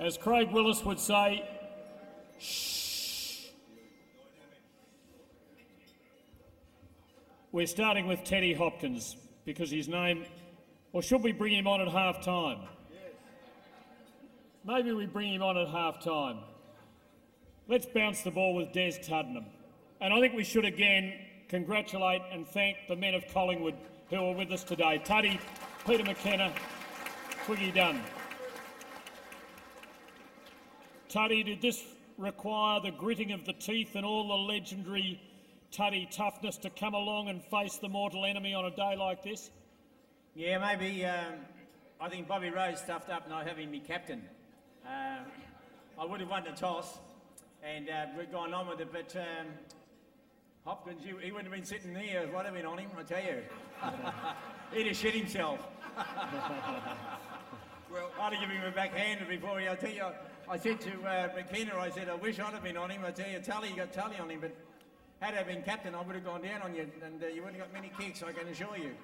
As Craig Willis would say, shh. We're starting with Teddy Hopkins because his name, or should we bring him on at half time? Maybe we bring him on at half time. Let's bounce the ball with Des Tuddenham. And I think we should again congratulate and thank the men of Collingwood who are with us today. Tuddy, Peter McKenna, Twiggy Dunne. Tuddy, did this require the gritting of the teeth and all the legendary Tuddy toughness to come along and face the mortal enemy on a day like this? Yeah, maybe. I think Bobby Rose stuffed up not having me captain. I would have won the toss and we'd gone on with it, but Hopkins, he wouldn't have been sitting there if I'd have been on him, I tell you. He'd have shit himself. Well, I'd have given him a backhander before I tell you, I said to McKenna, I said, I wish I'd have been on him. I tell you, you got Tully on him, but had I been captain, I would have gone down on you, and you wouldn't have got many kicks, I can assure you.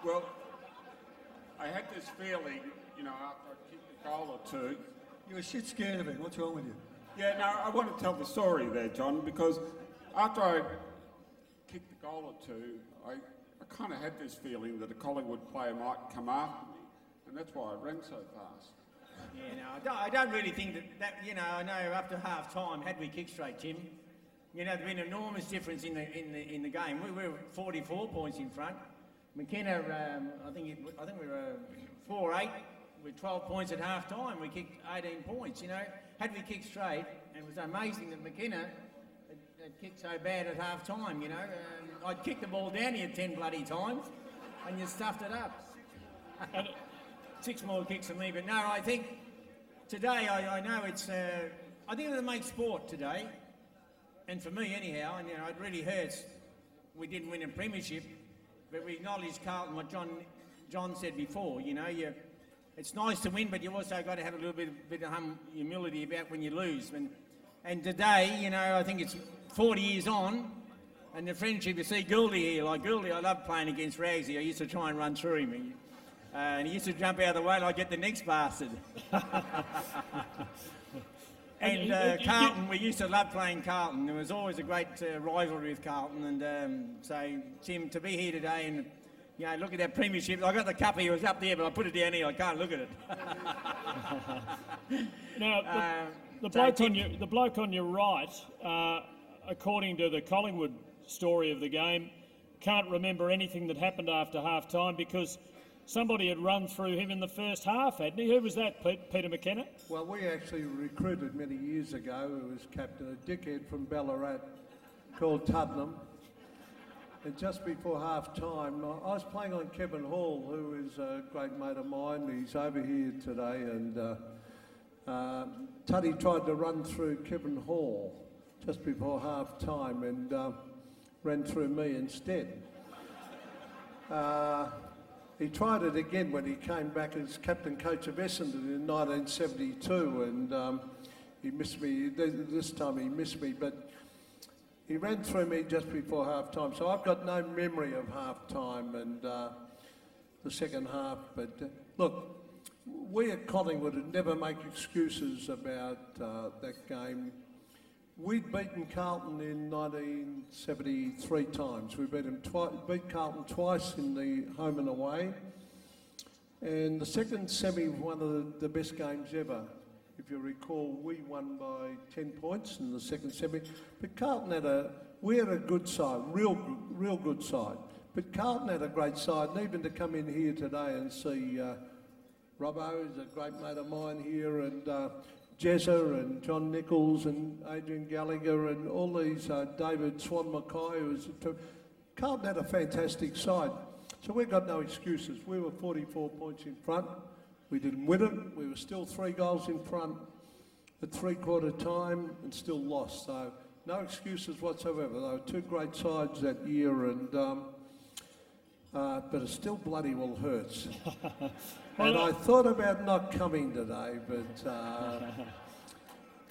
Well, I had this feeling, you know, after I kicked a goal or two. You were shit scared of him. What's wrong with you? Yeah, no, I want to tell the story there, John, because after I kicked a goal or two, I kind of had this feeling that a Collingwood player might come after me, and that's why I ran so fast. Yeah, no, I don't really think that you know, I know after half time, had we kicked straight, Tim, you know, there's been an enormous difference in the game. We were 44 points in front. McKenna, I think we were 4-8 with 12 points at half time. We kicked 18 points, you know. Had we kicked straight, and it was amazing that McKenna had kicked so bad at half time, you know. I'd kicked the ball down here 10 bloody times, and you stuffed it up. 6 more kicks for me, but no, I think today, I know it's, I think it'll make sport today, and for me anyhow, and you know, it really hurts. We didn't win a premiership, but we acknowledge Carlton, what John said before, you know, it's nice to win, but you also got to have a little bit of humility about when you lose. And today, you know, I think it's 40 years on, and the friendship, you see Gouldy here, like Gouldy, I loved playing against Ragsy. I used to try and run through him. And he used to jump out of the way and I'd get the next bastard. And Carlton, we used to love playing Carlton. There was always a great rivalry with Carlton. And so, Tim, to be here today and, you know, look at that premiership. I got the cup here, it was up there, but I put it down here, I can't look at it. Now, the bloke on your right, according to the Collingwood story of the game, can't remember anything that happened after half-time because somebody had run through him in the first half, hadn't he? Who was that, Peter McKenna? Well, we actually recruited many years ago, who was captain, a dickhead from Ballarat called Tuddenham. And just before half-time, I was playing on Kevin Hall, who is a great mate of mine. He's over here today, and Tuddy tried to run through Kevin Hall just before half-time and ran through me instead. He tried it again when he came back as captain coach of Essendon in 1972, and he missed me. This time he missed me, but he ran through me just before half-time. So I've got no memory of half-time and the second half. But look, we at Collingwood would never make excuses about that game. We'd beaten Carlton in 1970 3 times. We beat Carlton twice in the home and away. And the second semi was one of the best games ever. If you recall, we won by 10 points in the second semi. But Carlton had a good side, real good side. But Carlton had a great side, and even to come in here today and see Robbo is a great mate of mine here, and Jezza and John Nichols and Adrian Gallagher and all these, David Swan Mackay, Carlton had a fantastic side. So we've got no excuses. We were 44 points in front. We didn't win it. We were still 3 goals in front at 3/4 time and still lost. So no excuses whatsoever. They were 2 great sides that year, and but it still bloody well hurts. And I thought about not coming today,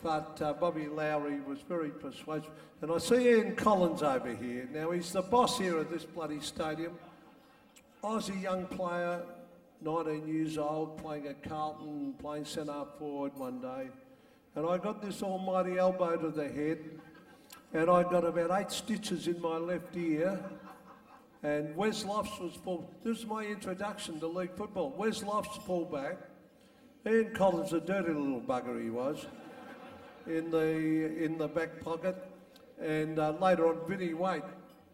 but Bobby Lowry was very persuasive. And I see Ian Collins over here. Now, he's the boss here at this bloody stadium. Aussie young player, 19 years old, playing at Carlton, playing centre forward one day. And I got this almighty elbow to the head, and I got about 8 stitches in my left ear. And Wes Lofts was full. This is my introduction to league football. Wes Lofts fullback. Ian Collins, a dirty little bugger he was, in the back pocket. And later on, Vinnie Waite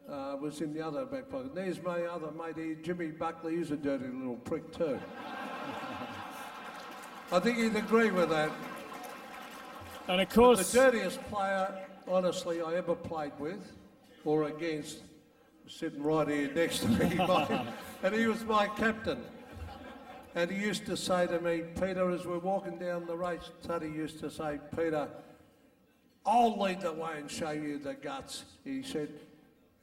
was in the other back pocket. There's my other mate here, Jimmy Buckley. He's a dirty little prick too. I think he'd agree with that. And of course, but the dirtiest player, honestly, I ever played with or against, was sitting right here next to me, and he was my captain. And he used to say to me, Peter, as we're walking down the race, Tuddy used to say, Peter, I'll lead the way and show you the guts, he said.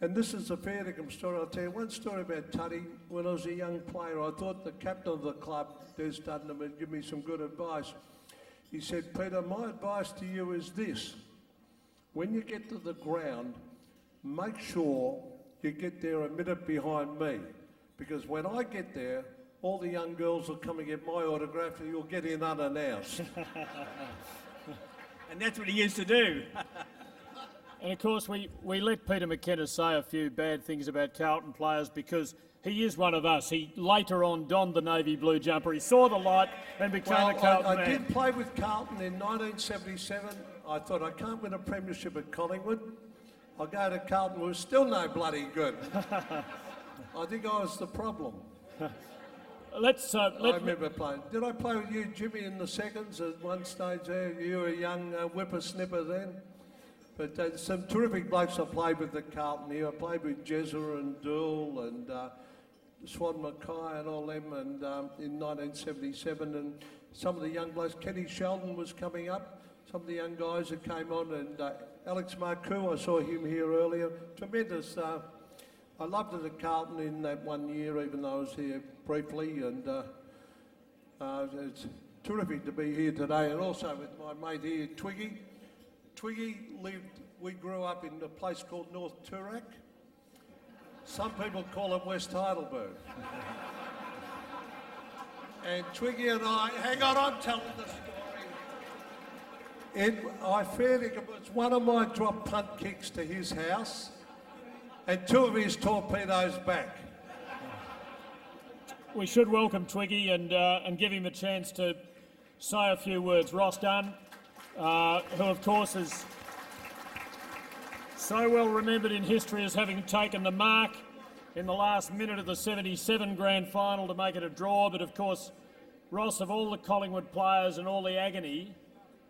And this is a fair dinkum story. I'll tell you one story about Tuddy. When I was a young player, I thought the captain of the club, Des Tuddenham, would give me some good advice. He said, Peter, my advice to you is this. When you get to the ground, make sure you get there a minute behind me. Because when I get there, all the young girls will come and get my autograph and you'll get in unannounced. And that's what he used to do. and of course, we let Peter McKenna say a few bad things about Carlton players because he is one of us. He later on donned the navy blue jumper. He saw the light and became a Carlton man. I did play with Carlton in 1977. I thought, I can't win a premiership at Collingwood. I'll go to Carlton, who was still no bloody good. I think I was the problem. I remember playing. Did I play with you, Jimmy, in the seconds at one stage there? You were a young whippersnipper then. But some terrific blokes I played with at Carlton here. I played with Jezza and Dool and Swan Mackay and all them and in 1977. And some of the young blokes, Kenny Sheldon was coming up. Some of the young guys that came on and Alex Marcoux, I saw him here earlier. Tremendous. I loved it at Carlton in that 1 year, even though I was here briefly, and it's terrific to be here today, and also with my mate here, Twiggy. Twiggy we grew up in a place called North Toorak. Some people call it West Heidelberg. And Twiggy and I, hang on, I'm telling the story. I fair think it was one of my drop punt kicks to his house, and 2 of his torpedoes back. We should welcome Twiggy and give him a chance to say a few words. Ross Dunne, who of course is so well remembered in history as having taken the mark in the last minute of the 77 grand final to make it a draw. But of course, Ross, of all the Collingwood players and all the agony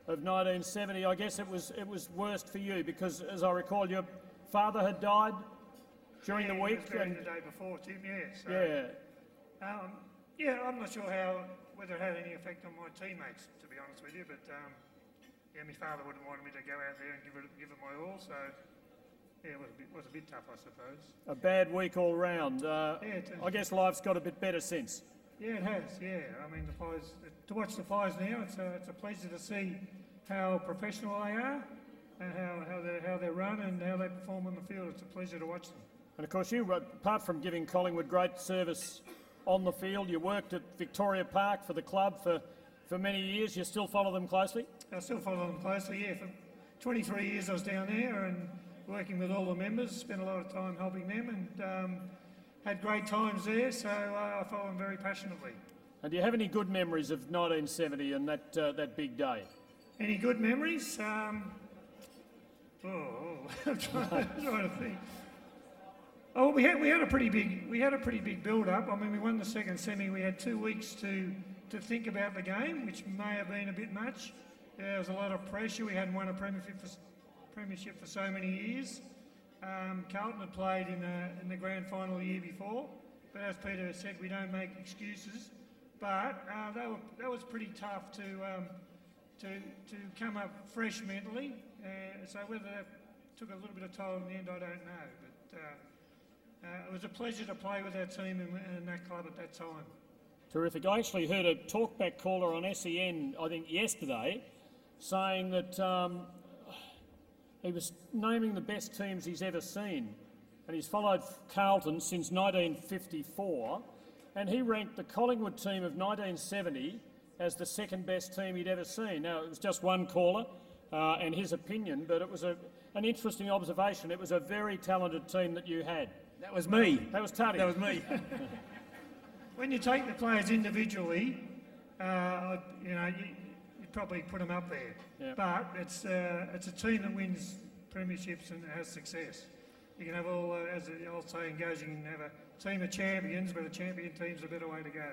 of 1970, I guess it was worst for you because, as I recall, your father had died during the week. And the day before, Tim, so, I'm not sure whether it had any effect on my teammates, to be honest with you, but my father wouldn't want me to go out there and give it my all, so it was a bit tough, I suppose. A bad week all round. I guess life's got a bit better since. Yeah, it has, yeah. I mean, the Pies, to watch the Pies now, it's a pleasure to see how professional they are and how they run and how they perform on the field. It's a pleasure to watch them. And of course, you, apart from giving Collingwood great service on the field, you worked at Victoria Park for the club for many years. You still follow them closely? I still follow them closely, yeah. For 23 years I was down there and working with all the members, spent a lot of time helping them and had great times there, so I follow them very passionately. And do you have any good memories of 1970 and that big day? Any good memories? I'm trying to think. Oh, we had a pretty big build-up. I mean, we won the second semi. We had 2 weeks to think about the game, which may have been a bit much. There was a lot of pressure. We hadn't won a premiership for so many years. Carlton had played in the grand final the year before, but as Peter has said, we don't make excuses. But that was pretty tough to come up fresh mentally. So whether that took a little bit of toll in the end, I don't know. But it was a pleasure to play with our team in that club at that time. Terrific. I actually heard a talkback caller on SEN, I think yesterday, saying that he was naming the best teams he's ever seen. And he's followed Carlton since 1954. and he ranked the Collingwood team of 1970 as the second best team he'd ever seen. Now, it was just one caller and his opinion, but it was an interesting observation. It was a very talented team that you had. That was me. That was Tuddy. That was me. When you take the players individually, you'd probably put them up there. Yeah. But it's a team that wins premierships and has success. You can have all, as the old saying goes, you can have a team of champions, but a champion team's a better way to go.